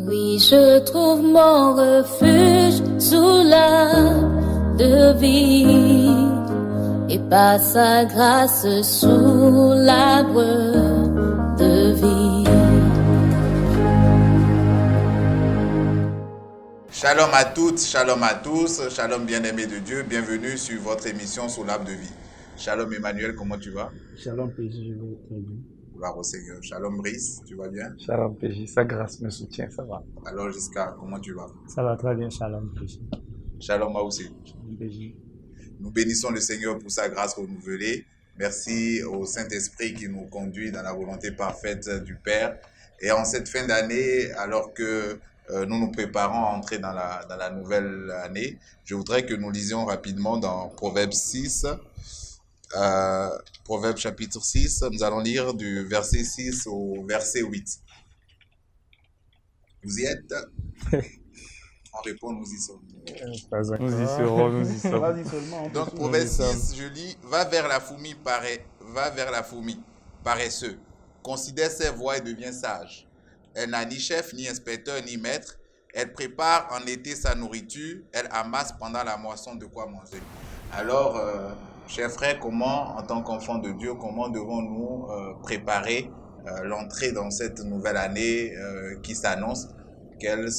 Oui, je trouve mon refuge sous l'arbre de vie et par sa grâce sous l'arbre de vie. Shalom à toutes, shalom à tous, shalom bien-aimés de Dieu, bienvenue sur votre émission sous l'arbre de vie. Shalom Emmanuel, comment tu vas? Shalom PJ, je vais très bien. Gloire au Seigneur. Shalom Brice, tu vas bien? Shalom PJ, sa grâce me soutient, ça va. Alors Giscard, comment tu vas? Ça va très bien, Shalom PJ. Shalom Maoussi. Shalom PJ. Nous bénissons le Seigneur pour sa grâce renouvelée. Merci au Saint-Esprit qui nous conduit dans la volonté parfaite du Père. Et en cette fin d'année, alors que nous nous préparons à entrer dans la nouvelle année, je voudrais que nous lisions rapidement dans Proverbe 6, Proverbe chapitre 6, nous allons lire du verset 6 au verset 8. Vous y êtes? On répond, nous y sommes. Nous y serons, nous y sommes. Donc, Proverbe 6, je lis, va vers la fourmi, paresseux. Considère ses voies et deviens sage. Elle n'a ni chef, ni inspecteur, ni maître. Elle prépare en été sa nourriture. Elle amasse pendant la moisson de quoi manger. Alors, chers frères, comment, en tant qu'enfants de Dieu, comment devons-nous préparer l'entrée dans cette nouvelle année qui s'annonce? Quel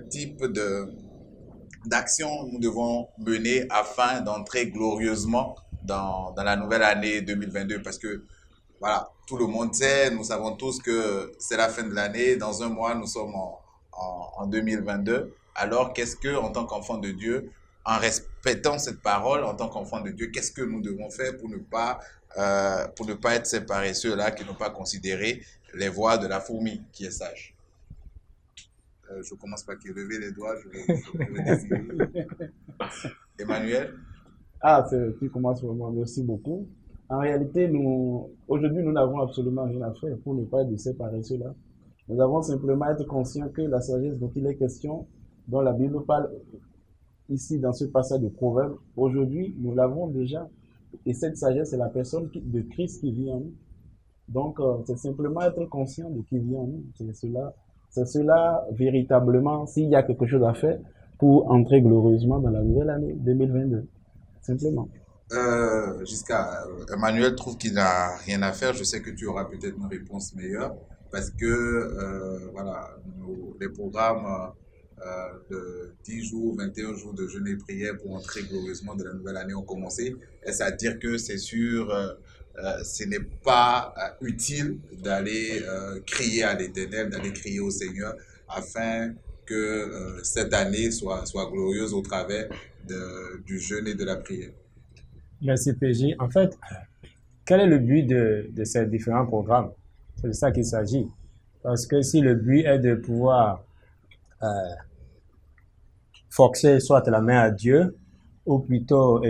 type d'actions nous devons mener afin d'entrer glorieusement dans la nouvelle année 2022? Parce que, voilà, tout le monde sait, nous savons tous que c'est la fin de l'année. Dans un mois, nous sommes en 2022. Alors, qu'est-ce que, en tant qu'enfant de Dieu, en respectant cette parole, en tant qu'enfant de Dieu, qu'est-ce que nous devons faire pour ne pas être ces paresseux-là qui n'ont pas considéré les voies de la fourmi qui est sage? Je commence par qui lever les doigts, je vais désigner. Emmanuel? Tu commences vraiment, merci beaucoup. En réalité, aujourd'hui, nous n'avons absolument rien à faire pour ne pas être de ces paresseux-là. Nous avons simplement à être conscients que la sagesse dont il est question, dont la Bible parle ici dans ce passage de Proverbe, aujourd'hui, nous l'avons déjà. Et cette sagesse, c'est la personne de Christ qui vit en nous. Donc, c'est simplement être conscient de qui vit en nous. C'est cela véritablement, s'il y a quelque chose à faire pour entrer glorieusement dans la nouvelle année 2022. Simplement. Jusqu'à Emmanuel trouve qu'il n'a rien à faire. Je sais que tu auras peut-être une réponse meilleure parce que voilà, les programmes de 10 jours, 21 jours de jeûne et prière pour entrer glorieusement dans la nouvelle année ont commencé. Est-ce à dire que c'est sûr, ce n'est pas utile d'aller crier à l'Éternel, d'aller crier au Seigneur afin que cette année soit glorieuse au travers du jeûne et de la prière? Merci PJ. En fait, quel est le but de ces différents programmes? C'est de ça qu'il s'agit. Parce que si le but est de pouvoir forcer soit la main à Dieu, ou plutôt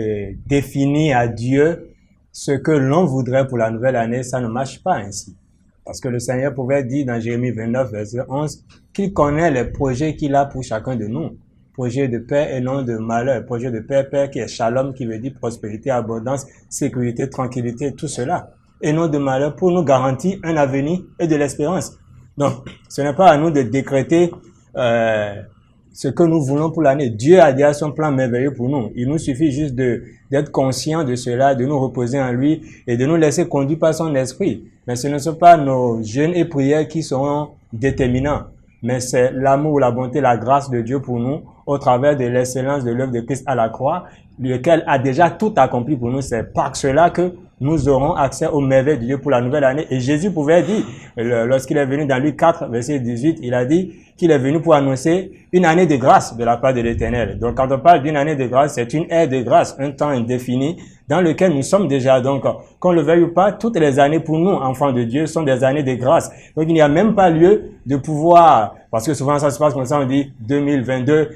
définir à Dieu ce que l'on voudrait pour la nouvelle année, ça ne marche pas ainsi. Parce que le Seigneur pouvait dire dans Jérémie 29, verset 11, qu'il connaît les projets qu'il a pour chacun de nous. Projet de paix et non de malheur. Projet de paix, paix qui est shalom, qui veut dire prospérité, abondance, sécurité, tranquillité, tout cela. Et non de malheur pour nous garantir un avenir et de l'espérance. Donc, ce n'est pas à nous de décréter ce que nous voulons pour l'année. Dieu a déjà son plan merveilleux pour nous. Il nous suffit juste d'être conscient de cela, de nous reposer en lui et de nous laisser conduire par son esprit. Mais ce ne sont pas nos jeûnes et prières qui seront déterminants. Mais c'est l'amour, la bonté, la grâce de Dieu pour nous au travers de l'excellence de l'œuvre de Christ à la croix, lequel a déjà tout accompli pour nous. C'est par cela que nous aurons accès aux merveilles de Dieu pour la nouvelle année. Et Jésus pouvait dire, lorsqu'il est venu dans Luc 4, verset 18, il a dit qu'il est venu pour annoncer une année de grâce de la part de l'Éternel. Donc quand on parle d'une année de grâce, c'est une ère de grâce, un temps indéfini dans lequel nous sommes déjà. Donc qu'on le veuille ou pas, toutes les années pour nous, enfants de Dieu, sont des années de grâce. Donc il n'y a même pas lieu de pouvoir, parce que souvent ça se passe comme ça, on dit 2022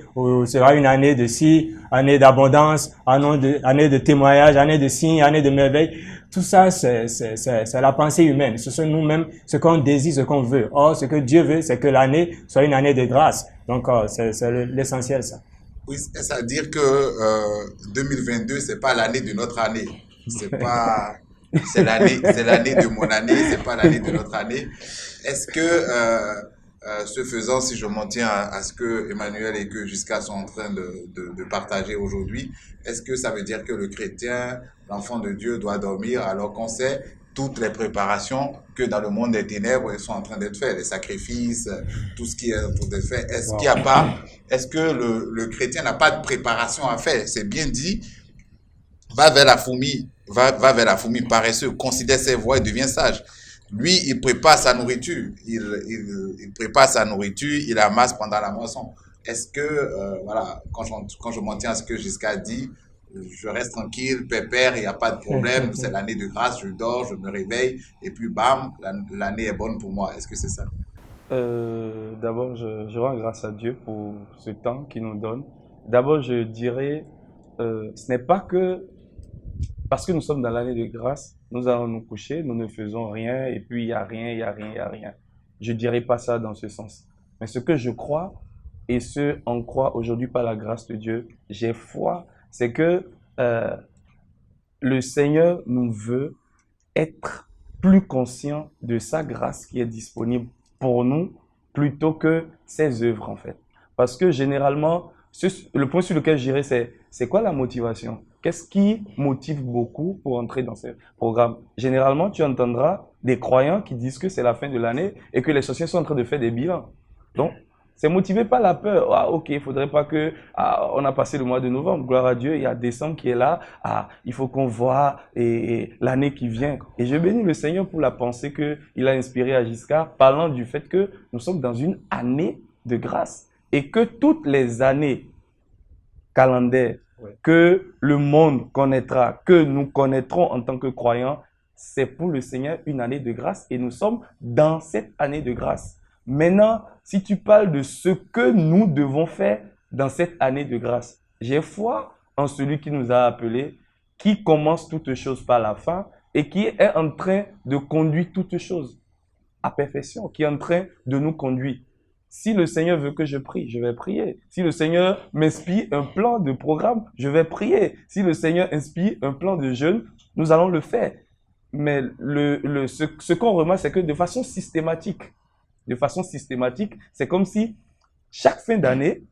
sera une année de ci, année d'abondance, année de témoignage, année de signes, année de merveille. Tout ça, c'est la pensée humaine. Ce sont nous-mêmes, ce qu'on désire, ce qu'on veut. Or, ce que Dieu veut, c'est que l'année soit une année de grâce. Donc, c'est l'essentiel, ça. Oui, c'est-à-dire que 2022, c'est pas l'année de notre année. C'est l'année de mon année, c'est pas l'année de notre année. Est-ce que Ce faisant, si je m'en tiens à ce que Emmanuel et que Giscard sont en train de partager aujourd'hui, est-ce que ça veut dire que le chrétien, l'enfant de Dieu, doit dormir alors qu'on sait toutes les préparations que dans le monde des ténèbres sont en train d'être faites, les sacrifices, tout ce qui est en train d'être fait. Est-ce qu'il y a pas, est-ce que le chrétien n'a pas de préparation à faire? C'est bien dit, va vers la fourmi, va vers la fourmi paresseux, considère ses voies et devient sage. Lui, il prépare sa nourriture, il prépare sa nourriture, il amasse pendant la moisson. Est-ce que, voilà, quand je m'en tiens à ce que Giscard dit, je reste tranquille, pépère, il n'y a pas de problème, c'est l'année de grâce, je dors, je me réveille, et puis bam, l'année est bonne pour moi. Est-ce que c'est ça? D'abord, je rends grâce à Dieu pour ce temps qu'il nous donne. D'abord, je dirais, ce n'est pas que parce que nous sommes dans l'année de grâce, nous allons nous coucher, nous ne faisons rien, et puis il n'y a rien, il n'y a rien, il n'y a rien. Je ne dirais pas ça dans ce sens. Mais ce que je crois, et ce en croit aujourd'hui par la grâce de Dieu, j'ai foi, c'est que le Seigneur nous veut être plus conscients de sa grâce qui est disponible pour nous, plutôt que ses œuvres, en fait. Parce que généralement, le point sur lequel j'irai, c'est quoi la motivation? Qu'est-ce qui motive beaucoup pour entrer dans ces programmes? Généralement, tu entendras des croyants qui disent que c'est la fin de l'année et que les sorciers sont en train de faire des bilans. Donc, c'est motivé par la peur. Ah, ok, il faudrait pas que... Ah, on a passé le mois de novembre, gloire à Dieu, il y a décembre qui est là. Ah, il faut qu'on voit et l'année qui vient. Et je bénis le Seigneur pour la pensée qu'il a inspirée à Giscard, parlant du fait que nous sommes dans une année de grâce et que toutes les années calendaires que le monde connaîtra, que nous connaîtrons en tant que croyants, c'est pour le Seigneur une année de grâce et nous sommes dans cette année de grâce. Maintenant, si tu parles de ce que nous devons faire dans cette année de grâce, j'ai foi en celui qui nous a appelés, qui commence toutes choses par la fin et qui est en train de conduire toutes choses à perfection, qui est en train de nous conduire. Si le Seigneur veut que je prie, je vais prier. Si le Seigneur m'inspire un plan de programme, je vais prier. Si le Seigneur inspire un plan de jeûne, nous allons le faire. Mais ce qu'on remarque, c'est que de façon systématique, c'est comme si chaque fin d'année,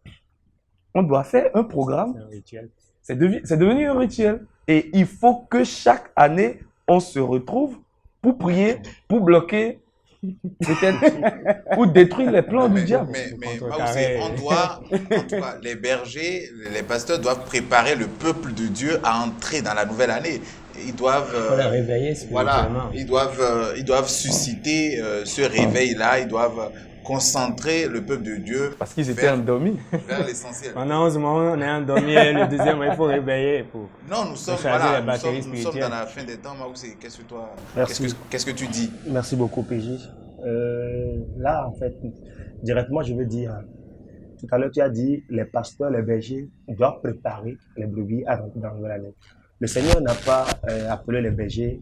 on doit faire un programme. C'est un rituel. C'est devenu un rituel. Et il faut que chaque année, on se retrouve pour prier, pour bloquer, peut-être pour détruire les plans du diable. Mais on doit, en tout cas, les bergers, les pasteurs doivent préparer le peuple de Dieu à entrer dans la nouvelle année. Ils doivent, Il faut la réveiller spirituellement. voilà, ils doivent susciter ce réveil-là, ils doivent concentrer le peuple de Dieu Parce qu'ils étaient endormis. vers l'essentiel. Pendant 11 mois, on est endormi, le deuxième mois, il faut réveiller pour... Non, nous sommes, charger voilà, les batteries nous sommes dans spirituelles. la fin des temps. Maoussé, qu'est-ce que toi, Merci. qu'est-ce que tu dis? Merci beaucoup, PJ. Là, en fait, directement, je veux dire, tout à l'heure, tu as dit, les pasteurs, les bergers doivent préparer les brebis à rentrer dans la nouvelle année. Le Seigneur n'a pas appelé les bergers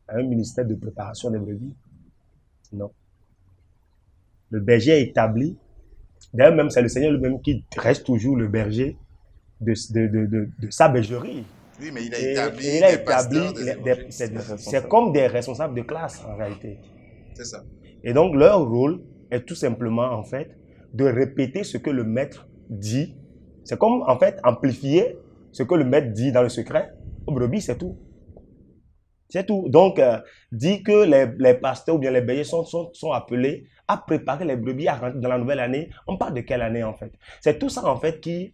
à un ministère de préparation des brebis. Non. Le berger est établi. D'ailleurs, même, c'est le Seigneur lui-même qui reste toujours le berger de sa bergerie. Oui, mais il a Et établi il a des pasteurs, établi, des évangélistes. c'est comme des responsables de classe, en réalité. C'est ça. Et donc, leur rôle est tout simplement, en fait, de répéter ce que le maître dit. C'est comme, en fait, amplifier ce que le maître dit dans le secret aux brebis, c'est tout. C'est tout. Donc, dit que les pasteurs ou bien les bergers sont appelés à préparer les brebis à rentrer dans la nouvelle année. On parle de quelle année, en fait? C'est tout ça, en fait, qui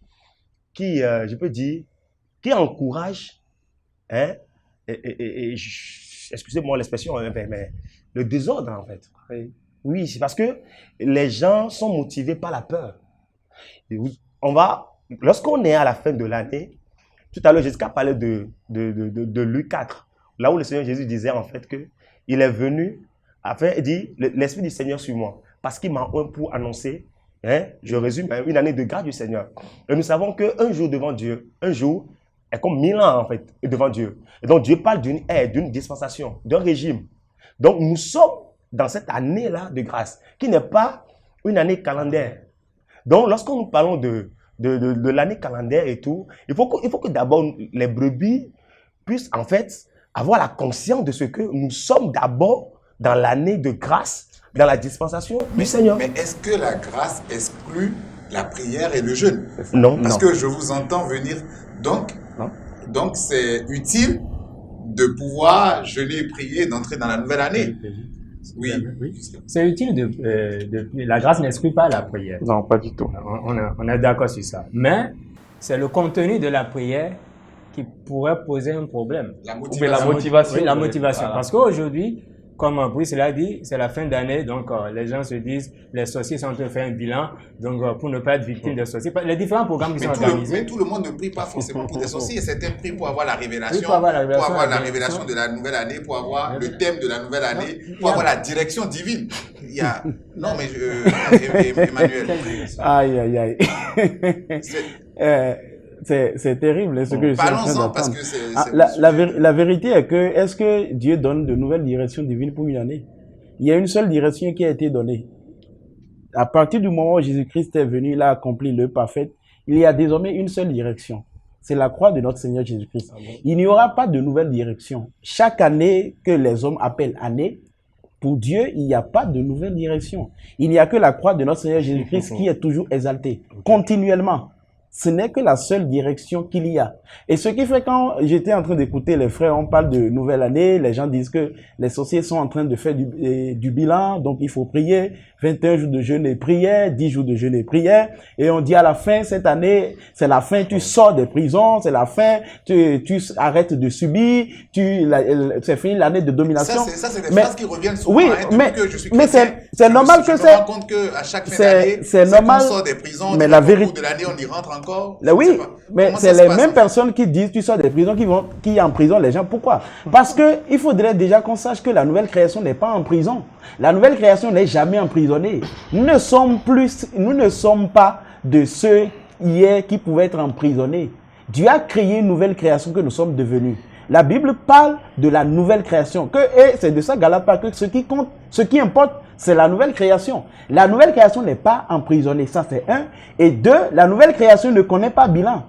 je peux dire, qui encourage, hein, excusez-moi l'expression, hein, mais le désordre, en fait. Oui, c'est parce que les gens sont motivés par la peur. Et oui, lorsqu'on est à la fin de l'année, tout à l'heure, Jessica parlait de Luc 4, là où le Seigneur Jésus disait en fait qu'il est venu, il dit, l'Esprit du Seigneur sur moi, parce qu'il m'a oint pour annoncer, hein, je résume, une année de grâce du Seigneur. Et nous savons qu'un jour devant Dieu, un jour est comme 1000 ans en fait, devant Dieu. Et donc Dieu parle d'une ère, d'une dispensation, d'un régime. Donc nous sommes dans cette année-là de grâce, qui n'est pas une année calendaire. Donc lorsque nous parlons de l'année calendaire et tout, il faut que d'abord les brebis puissent en fait avoir la conscience de ce que nous sommes d'abord dans l'année de grâce, dans la dispensation du Seigneur. Mais est-ce que la grâce exclut la prière et le jeûne? Non, Parce non. que je vous entends venir. Donc c'est utile de pouvoir jeûner et prier, d'entrer dans la nouvelle année. Oui. C'est utile la grâce n'exclut pas la prière. Non, pas du tout. On est d'accord sur ça. Mais c'est le contenu de la prière qui pourrait poser un problème. La Ou bien la motivation. motivation. Oui, la motivation. Voilà. Parce qu'aujourd'hui, comme Brice l'a dit, c'est la fin d'année, donc les gens se disent, les sorciers sont en train de faire un bilan, donc pour ne pas être victime des sorciers. Les différents programmes qui sont Mais organisés. tout le monde ne prie pas forcément pour des sorciers. Certains prient pour avoir la révélation, Oui, pour avoir la révélation, pour avoir la la révélation de la nouvelle année, pour avoir le thème de la nouvelle année, Non, pour avoir la direction divine. Il y a... Non, mais Emmanuel, Aïe, aïe, aïe. C'est terrible ce que je suis en train parlons-en parce d'entendre. que c'est... La vérité est que, est-ce que Dieu donne de nouvelles directions divines pour une année? Il y a une seule direction qui a été donnée. À partir du moment où Jésus-Christ est venu, il a accompli le parfait, il y a désormais une seule direction. C'est la croix de notre Seigneur Jésus-Christ. Il n'y aura pas de nouvelle direction. Chaque année que les hommes appellent année, pour Dieu, il n'y a pas de nouvelle direction. Il n'y a que la croix de notre Seigneur Jésus-Christ qui est toujours exaltée, continuellement. Ce n'est que la seule direction qu'il y a. Et ce qui fait quand j'étais en train d'écouter les frères, on parle de nouvelle année, les gens disent que les sorciers sont en train de faire du bilan, donc il faut prier, 21 jours de jeûne et prière, 10 jours de jeûne et prière, et on dit à la fin, cette année, c'est la fin, tu sors des prisons, c'est la fin, tu arrêtes de subir, c'est fini l'année de domination. Ça, c'est des phrases qui reviennent souvent. Oui, hein, mais, que je suis mais chrétien. c'est normal que Je me rends compte qu'à chaque fin d'année, c'est normal, qu'on sort des prisons, mais la au vérité, bout de l'année, on y rentre encore. là, oui, mais Comment c'est ça se les passe, mêmes en fait? personnes qui disent tu sors des prisons qui emprisonnent les gens. Pourquoi? Parce que il faudrait déjà qu'on sache que la nouvelle création n'est pas en prison. La nouvelle création n'est jamais emprisonnée. Nous ne sommes pas de ceux hier qui pouvaient être emprisonnés. Dieu a créé une nouvelle création que nous sommes devenus. La Bible parle de la nouvelle création. Et c'est de ça Galates parle que ce qui compte, ce qui importe, c'est la nouvelle création. La nouvelle création n'est pas emprisonnée. Ça, c'est un. Et deux, la nouvelle création ne connaît pas bilan.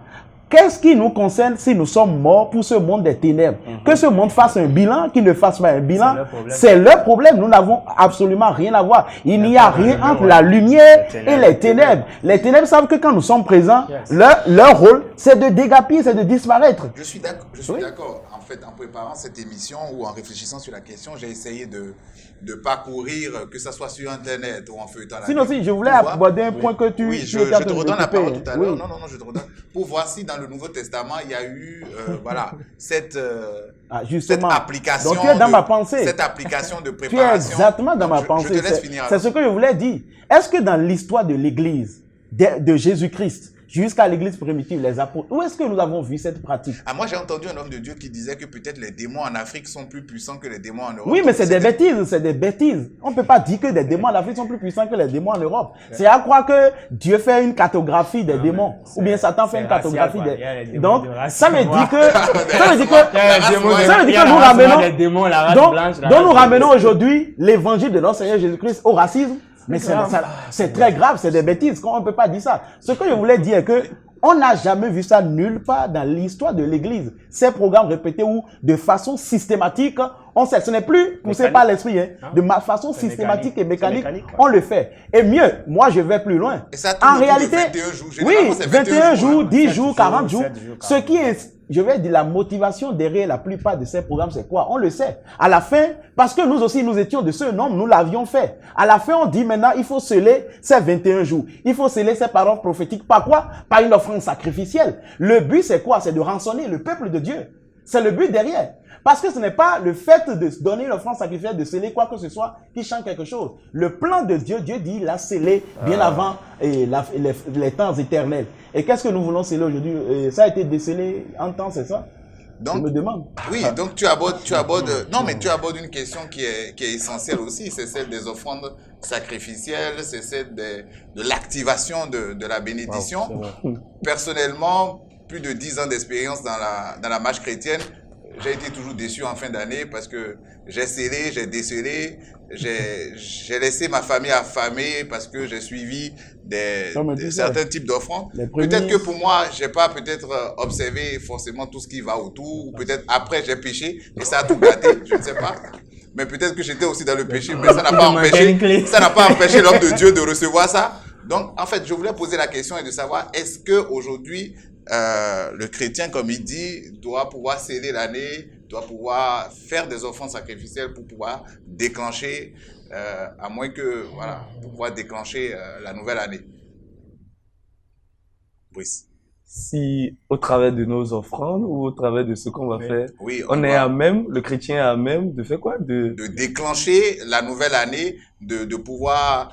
Qu'est-ce qui nous concerne si nous sommes morts pour ce monde des ténèbres? Que ce monde fasse un bilan, qu'il ne fasse pas un bilan, c'est leur problème. Nous n'avons absolument rien à voir. Il n'y a rien entre la lumière et les ténèbres. Les ténèbres savent que quand nous sommes présents, leur rôle, c'est de dégaper, c'est de disparaître. Je suis d'accord. En fait, en préparant cette émission ou en réfléchissant sur la question, j'ai essayé de parcourir, que ce soit sur Internet ou en feuilletant la Sinon, si je voulais aborder un point que tu... Oui, je te redonne la parole tout à l'heure. Non, je te redonne. Pour voir si dans le Nouveau Testament, il y a eu, cette application. Donc, tu es dans ma pensée. Cette application de Tu es préparation. exactement dans ma pensée. Je te laisse finir. C'est ce que je voulais dire. Est-ce que dans l'histoire de l'Église, de Jésus-Christ, jusqu'à l'église primitive, les apôtres, où est-ce que nous avons vu cette pratique? Moi, j'ai entendu un homme de Dieu qui disait que peut-être les démons en Afrique sont plus puissants que les démons en Europe. Oui, mais c'est des bêtises, On ne peut pas dire que des démons en Afrique sont plus puissants que les démons en Europe. C'est à croire que Dieu fait une cartographie des démons. Ou bien Satan fait une cartographie des... Donc, ça veut dire que nous ramenons... Donc, nous ramenons aujourd'hui l'évangile de notre Seigneur Jésus-Christ au racisme. Mais c'est très grave, c'est des bêtises. On ne peut pas dire ça. Ce que je voulais dire est que on n'a jamais vu ça nulle part dans l'histoire de l'Église. Ces programmes répétés où, de façon systématique, on sait, ce n'est plus poussé par l'esprit, de façon systématique et mécanique, on le fait. Et mieux, moi je vais plus loin. Et ça en réalité, 21 jours. Oui, 21 jours, 10 jours, 40 jours. 7 jours, Ce qui est, je vais dire, la motivation derrière la plupart de ces programmes, c'est quoi? On le sait. À la fin, parce que nous aussi, nous étions de ce nombre, nous l'avions fait. À la fin, on dit maintenant, il faut sceller ces 21 jours. Il faut sceller ces paroles prophétiques. Par quoi? Par une offrande sacrificielle. Le but, c'est quoi? C'est de rançonner le peuple de Dieu. C'est le but derrière. Parce que ce n'est pas le fait de donner une offrande sacrificielle, de sceller quoi que ce soit, qui change quelque chose. Le plan de Dieu, Dieu dit, il l'a scellé bien avant les temps éternels. Et qu'est-ce que nous voulons sceller aujourd'hui? Ça a été décellé en temps, c'est ça? Donc, je me demande. Oui, donc tu abordes une question qui est essentielle aussi, c'est celle des offrandes sacrificielles, c'est celle de l'activation de la bénédiction. Personnellement, plus de 10 ans d'expérience dans la marche chrétienne, j'ai été toujours déçu en fin d'année parce que j'ai scellé, j'ai décellé, j'ai laissé ma famille affamée parce que j'ai suivi certains types d'offrandes. Peut-être que pour moi, j'ai pas peut-être observé forcément tout ce qui va autour, ou peut-être après j'ai péché et ça a tout gâté, je ne sais pas. mais peut-être que j'étais aussi dans le péché, mais ça n'a pas Il te manquait une clé. empêché l'homme de Dieu de recevoir ça. Donc, en fait, je voulais poser la question et de savoir, est-ce que aujourd'hui le chrétien, comme il dit, doit pouvoir sceller l'année, doit pouvoir faire des offrandes sacrificielles pour pouvoir déclencher, à moins que, voilà, pour pouvoir déclencher la nouvelle année. Brice. Si au travers de nos offrandes ou au travers de ce qu'on va Oui. faire, Oui, on est doit à même, le chrétien est à même de faire quoi? de déclencher la nouvelle année, de pouvoir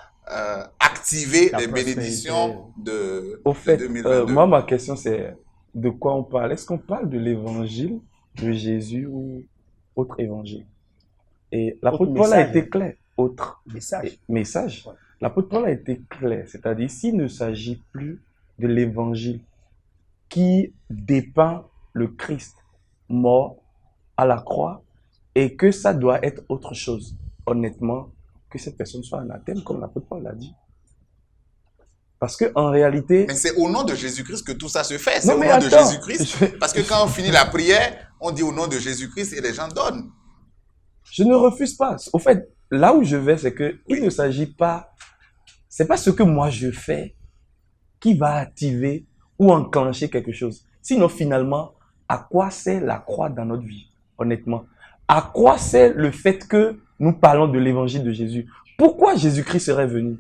activer La les prospérité. bénédictions Au de fait, 2022. moi, ma question, c'est de quoi on parle? Est-ce qu'on parle de l'évangile de Jésus ou autre évangile? Et l'apôtre Paul a message. été clair. Autre Message. message. Ouais. L'apôtre Paul a été clair. C'est-à-dire, s'il ne s'agit plus de l'évangile qui dépend le Christ mort à la croix et que ça doit être autre chose, honnêtement, que cette personne soit anathème, comme l'apôtre Paul l'a dit. Parce que en réalité, Mais c'est au nom de Jésus-Christ que tout ça se fait. C'est non au mais nom de attends, Jésus-Christ. Parce que quand on finit la prière, on dit au nom de Jésus-Christ et les gens donnent. je ne refuse pas. Au fait, là où je vais, c'est que il ne s'agit pas, c'est pas ce que moi je fais qui va activer ou enclencher quelque chose. Sinon, finalement, à quoi sert la croix dans notre vie, honnêtement? À quoi sert le fait que nous parlons de l'évangile de Jésus? Pourquoi Jésus-Christ serait venu?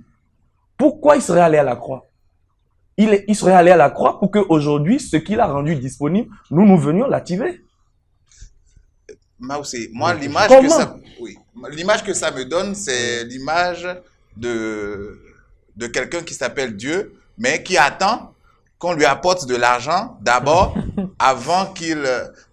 Pourquoi il serait allé à la croix? Il serait allé à la croix pour qu'aujourd'hui, ce qu'il a rendu disponible, nous venions l'activer. Maoussé, moi, Comment? l'image que ça me donne, c'est l'image de quelqu'un qui s'appelle Dieu, mais qui attend qu'on lui apporte de l'argent d'abord avant qu'il.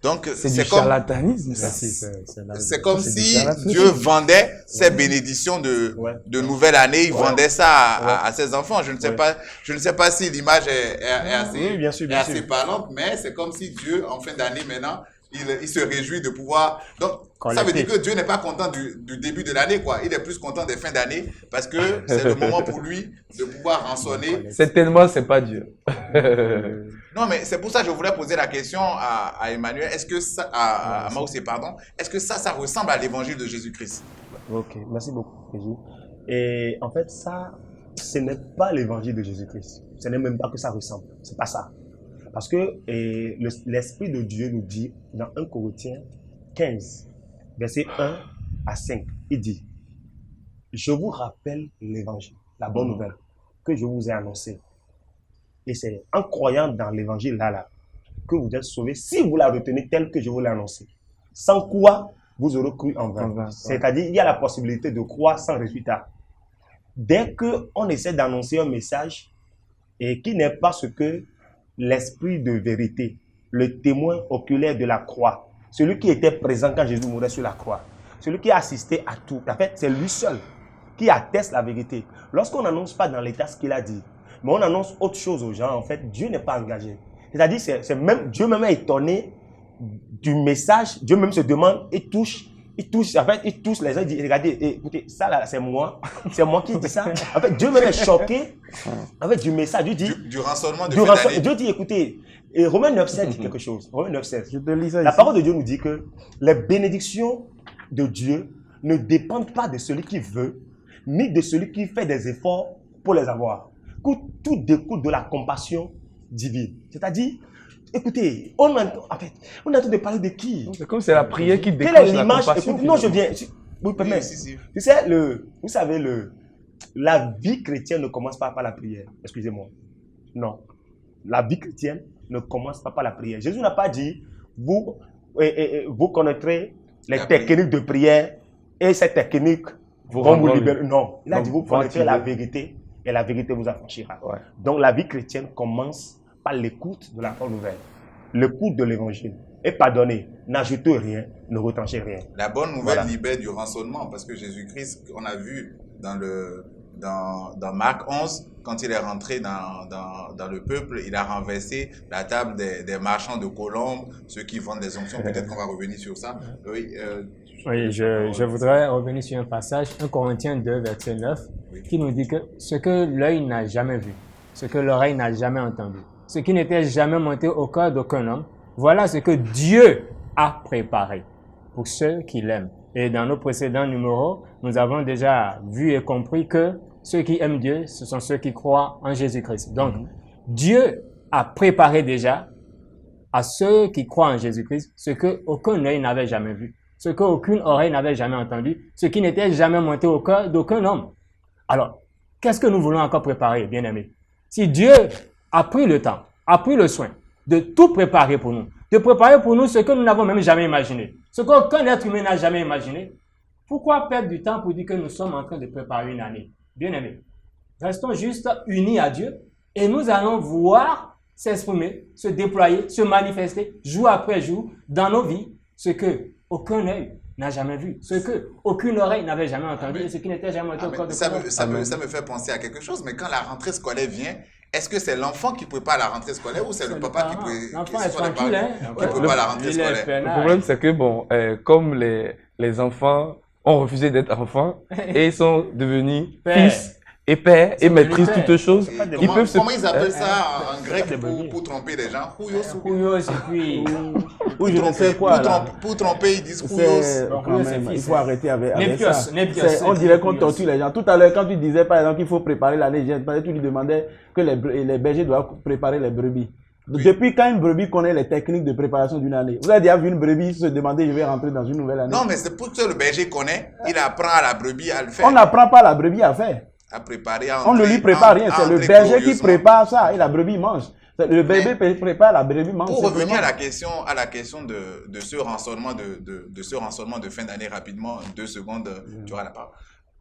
Donc, C'est du c'est comme, charlatanisme, ça. c'est comme c'est du si charlatanisme. Dieu vendait ses bénédictions Ouais. de nouvelle année, il vendait ça à ses enfants. Je ne sais Ouais. pas si l'image est assez, Oui, bien sûr, est bien assez sûr. parlante, mais c'est comme si Dieu, en fin d'année maintenant, il se réjouit de pouvoir. Donc, ça veut Collecter. dire que Dieu n'est pas content du début de l'année, quoi. Il est plus content des fins d'année parce que c'est le moment pour lui de pouvoir rançonner. Certainement, c'est pas Dieu. Non, mais c'est pour ça que je voulais poser la question à Emmanuel. Est-ce que ça, à Maoussé, pardon, est-ce que ça ressemble à l'évangile de Jésus-Christ? Ok, merci beaucoup, Régis. Et en fait, ça, ce n'est pas l'évangile de Jésus-Christ. Ce n'est même pas que ça ressemble. C'est pas ça. Parce que l'Esprit de Dieu nous dit dans 1 Corinthiens 15, verset 1 à 5, il dit, je vous rappelle l'évangile, la bonne nouvelle que je vous ai annoncée. Et c'est en croyant dans l'évangile là que vous êtes sauvés si vous la retenez telle que je vous l'ai annoncée. Sans quoi vous aurez cru en vain. En vain, ouais. C'est-à-dire, il y a la possibilité de croire sans résultat. Dès qu'on essaie d'annoncer un message et qui n'est pas ce que l'esprit de vérité, le témoin oculaire de la croix, celui qui était présent quand Jésus mourait sur la croix, celui qui a assisté à tout, en fait, c'est lui seul qui atteste la vérité. Lorsqu'on n'annonce pas dans l'état ce qu'il a dit, mais on annonce autre chose aux gens, en fait, Dieu n'est pas engagé. C'est-à-dire, Dieu même est étonné du message. Dieu même se demande, il touche les gens, il dit, regardez, écoutez, ça là, c'est moi qui dis ça. En fait, Dieu même est choqué du message. Dieu dit, Du rançonnement de fin d'année. Dieu dit, écoutez, et Romains 9,7 dit quelque chose. Romains 9,7. Je te lis ça La ici. parole de Dieu nous dit que les bénédictions de Dieu ne dépendent pas de celui qui veut, ni de celui qui fait des efforts pour les avoir. Tout découle de la compassion divine. C'est-à-dire, écoutez, on est en train de parler de qui? C'est comme c'est la prière qui Quelle déclenche est la l'image? compassion. Écoutez, non, je finalement. viens. Oui, permets. Si. Tu sais, vous savez, la vie chrétienne ne commence pas par la prière. Excusez-moi. Non. La vie chrétienne ne commence pas par la prière. Jésus n'a pas dit, vous connaîtrez les techniques de prière et ces techniques Vous vont vous rendront libérer. Non. Il a Donc, dit, vous vous connaîtrez la activez. vérité et la vérité vous affranchira. Ouais. Donc, la vie chrétienne commence par l'écoute de la bonne nouvelle, l'écoute de l'évangile. Et pardonnez, n'ajoutez rien, ne retranchez rien. La bonne nouvelle Voilà. libère du rançonnement parce que Jésus-Christ, on a vu dans Marc 11, quand il est rentré dans le peuple, il a renversé la table des marchands de colombes, ceux qui vendent des onctions. Peut-être qu'on va revenir sur ça. Oui, Oui, je voudrais revenir sur un passage, 1 Corinthiens 2, verset 9, Oui. qui nous dit que ce que l'œil n'a jamais vu, ce que l'oreille n'a jamais entendu, ce qui n'était jamais monté au cœur d'aucun homme, voilà ce que Dieu a préparé pour ceux qui l'aiment. Et dans nos précédents numéros, nous avons déjà vu et compris que ceux qui aiment Dieu, ce sont ceux qui croient en Jésus-Christ. Donc, Dieu a préparé déjà à ceux qui croient en Jésus-Christ ce qu'aucun œil n'avait jamais vu, ce qu'aucune oreille n'avait jamais entendu, ce qui n'était jamais monté au cœur d'aucun homme. Alors, qu'est-ce que nous voulons encore préparer, bien-aimés? Si Dieu a pris le temps, a pris le soin de tout préparer pour nous, de préparer pour nous ce que nous n'avons même jamais imaginé, ce qu'aucun être humain n'a jamais imaginé, pourquoi perdre du temps pour dire que nous sommes en train de préparer une année? Bien-aimés, restons juste unis à Dieu et nous allons voir s'exprimer, se déployer, se manifester jour après jour dans nos vies, ce que aucun œil n'a jamais vu, ce que aucune oreille n'avait jamais entendu et ce qui n'était jamais monté au corps de ça me fait penser à quelque chose, mais quand la rentrée scolaire vient, est-ce que c'est l'enfant qui prépare la rentrée scolaire ou c'est le papa qui prépare la rentrée scolaire? Le problème, c'est que, bon, comme les enfants ont refusé d'être enfants et ils sont devenus fils et père et maîtrisent toutes choses, ils peuvent se... Comment ils appellent ça en grec pour tromper les gens? Huyos, et puis... Ou je ne sais quoi, là. Pour tromper, ils disent huyos. Quand même, il faut arrêter avec ça. Népios, On dirait qu'on torture les gens. Tout à l'heure, quand tu disais, par exemple, qu'il faut préparer l'année, tu lui demandais que les bergers doivent préparer les brebis. Oui. Depuis quand une brebis connaît les techniques de préparation d'une année? Vous avez déjà vu une brebis se demander, je vais rentrer dans une nouvelle année? Non, mais c'est pour que le berger connaît, il apprend à la brebis à le faire. On n'apprend pas la brebis à faire. À préparer, On ne lui prépare rien, c'est le berger qui prépare ça et la brebis mange. Le bébé prépare, la brebis mange. Pour revenir à la question de ce rançonnement de fin d'année rapidement, 2 secondes, tu auras la parole.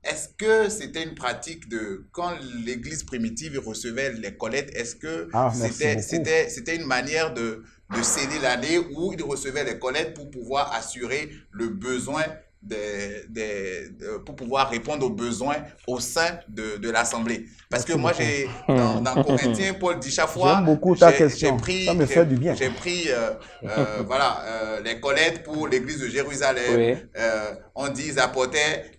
Est-ce que c'était une pratique de quand l'Église primitive recevait les collectes, est-ce que c'était une manière de sceller l'année où ils recevaient les collectes pour pouvoir assurer le besoin pour pouvoir répondre aux besoins au sein de l'Assemblée. Parce que moi, dans Corinthiens, Paul dit chaque fois, j'aime beaucoup ta question, ça me fait du bien. J'ai pris les collectes pour l'église de Jérusalem. Oui. On dit ils apportaient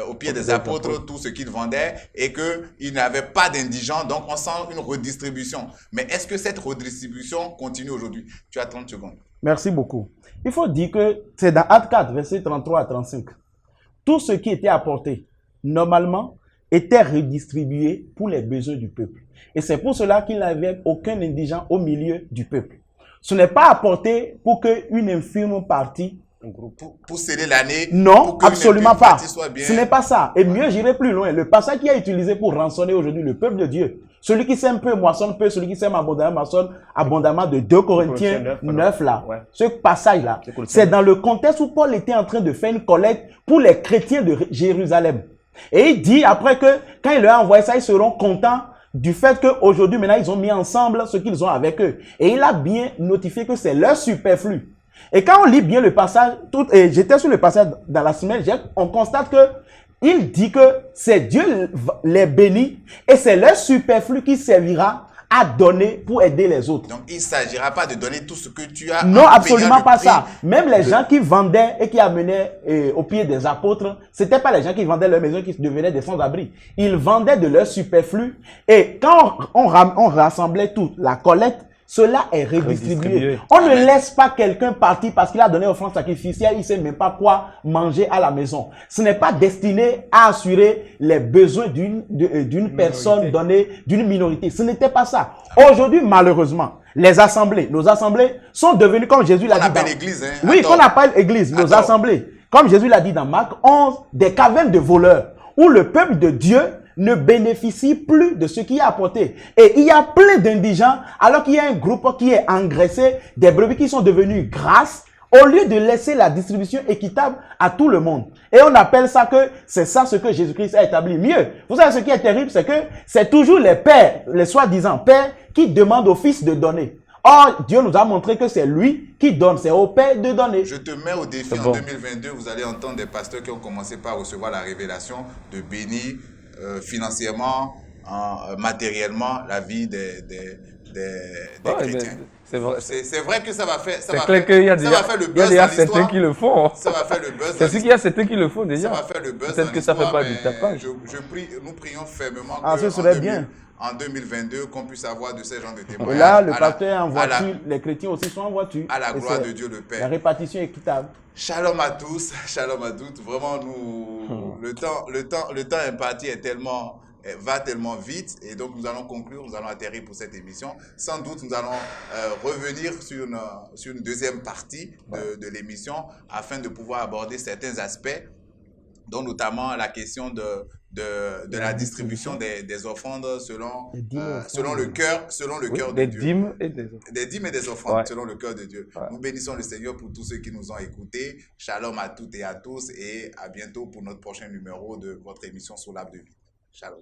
au pied des apôtres tout ce qu'ils vendaient et qu'ils n'avaient pas d'indigents, donc on sent une redistribution. Mais est-ce que cette redistribution continue aujourd'hui? Tu as 30 secondes. Merci beaucoup. Il faut dire que c'est dans Actes 4, versets 33 à 35. Tout ce qui était apporté, normalement, était redistribué pour les besoins du peuple. Et c'est pour cela qu'il n'avait aucun indigent au milieu du peuple. Ce n'est pas apporté pour qu'une infime partie... Pour sceller l'année. Non, absolument pas. Ce n'est pas ça. Et mieux, j'irai plus loin. Le passage qui est utilisé pour rançonner aujourd'hui le peuple de Dieu, celui qui sème peu moissonne peu, celui qui sème abondamment moissonne abondamment, de 2 Corinthiens 9 là. Ouais. Ce passage-là, c'est dans le contexte où Paul était en train de faire une collecte pour les chrétiens de Jérusalem. Et il dit après que quand il leur a envoyé ça, ils seront contents du fait qu'aujourd'hui, maintenant, ils ont mis ensemble ce qu'ils ont avec eux. Et il a bien notifié que c'est leur superflu. Et quand on lit bien le passage, j'étais sur le passage dans la semaine, on constate que il dit que c'est Dieu les bénit et c'est leur superflu qui servira à donner pour aider les autres. Donc, il ne s'agira pas de donner tout ce que tu as. Non, absolument pas ça. Même les gens qui vendaient et qui amenaient au pied des apôtres, c'était pas les gens qui vendaient leur maison qui devenaient des sans-abri. Ils vendaient de leur superflu et quand on rassemblait tout, la collecte, cela est redistribué. On ne laisse pas quelqu'un partir parce qu'il a donné offrande sacrificielle, il ne sait même pas quoi manger à la maison. Ce n'est pas destiné à assurer les besoins d'une personne donnée, d'une minorité. Ce n'était pas ça. Aujourd'hui, malheureusement, nos assemblées sont devenues, comme Jésus l'a dit. On appelle l'église. Hein? Oui, qu'on appelle église, nos assemblées. Comme Jésus l'a dit dans Marc 11, des cavernes de voleurs, où le peuple de Dieu ne bénéficie plus de ce qui est apporté. Et il y a plein d'indigents, alors qu'il y a un groupe qui est engraissé, des brebis qui sont devenues grasses, au lieu de laisser la distribution équitable à tout le monde. Et on appelle ça que c'est ça ce que Jésus-Christ a établi. Mieux, vous savez ce qui est terrible, c'est que c'est toujours les pères, les soi-disant pères, qui demandent aux fils de donner. Or, Dieu nous a montré que c'est lui qui donne, c'est au Père de donner. Je te mets au défi en 2022, vous allez entendre des pasteurs qui ont commencé par recevoir la révélation de bénir financièrement, matériellement, la vie des des Ouais, chrétiens. c'est vrai. C'est vrai que ça va faire, C'est clair qu'il y a ça va déjà, faire le il y a buzz déjà dans certains l'histoire. qui le font. Ça va faire le buzz C'est dans sûr qu'il y l'histoire. a certains qui le font Ça déjà. va faire le buzz Peut-être dans que ça fait l'histoire, pas mais du tapage. nous prions fermement Ah, que ce serait bien. en 2022, qu'on puisse avoir de ces genres de Et témoignages. là, le à la- pasteur est en à la- voiture, les chrétiens aussi sont en voiture. à la Et gloire c'est de Dieu le la Père. répartition équitable. Shalom à tous, shalom à toutes. Vraiment, le temps imparti va tellement vite, et donc nous allons conclure, nous allons atterrir pour cette émission. Sans doute, nous allons revenir sur une deuxième partie de l'émission afin de pouvoir aborder certains aspects, dont notamment la question de la distribution des offrandes selon le cœur de Des Dieu. dîmes et des offrandes. Des dîmes et des offrandes Ouais. selon le cœur de Dieu. Ouais. Nous bénissons le Seigneur pour tous ceux qui nous ont écoutés. Shalom à toutes et à tous, et à bientôt pour notre prochain numéro de votre émission sur l'Arbre de vie. Shalom.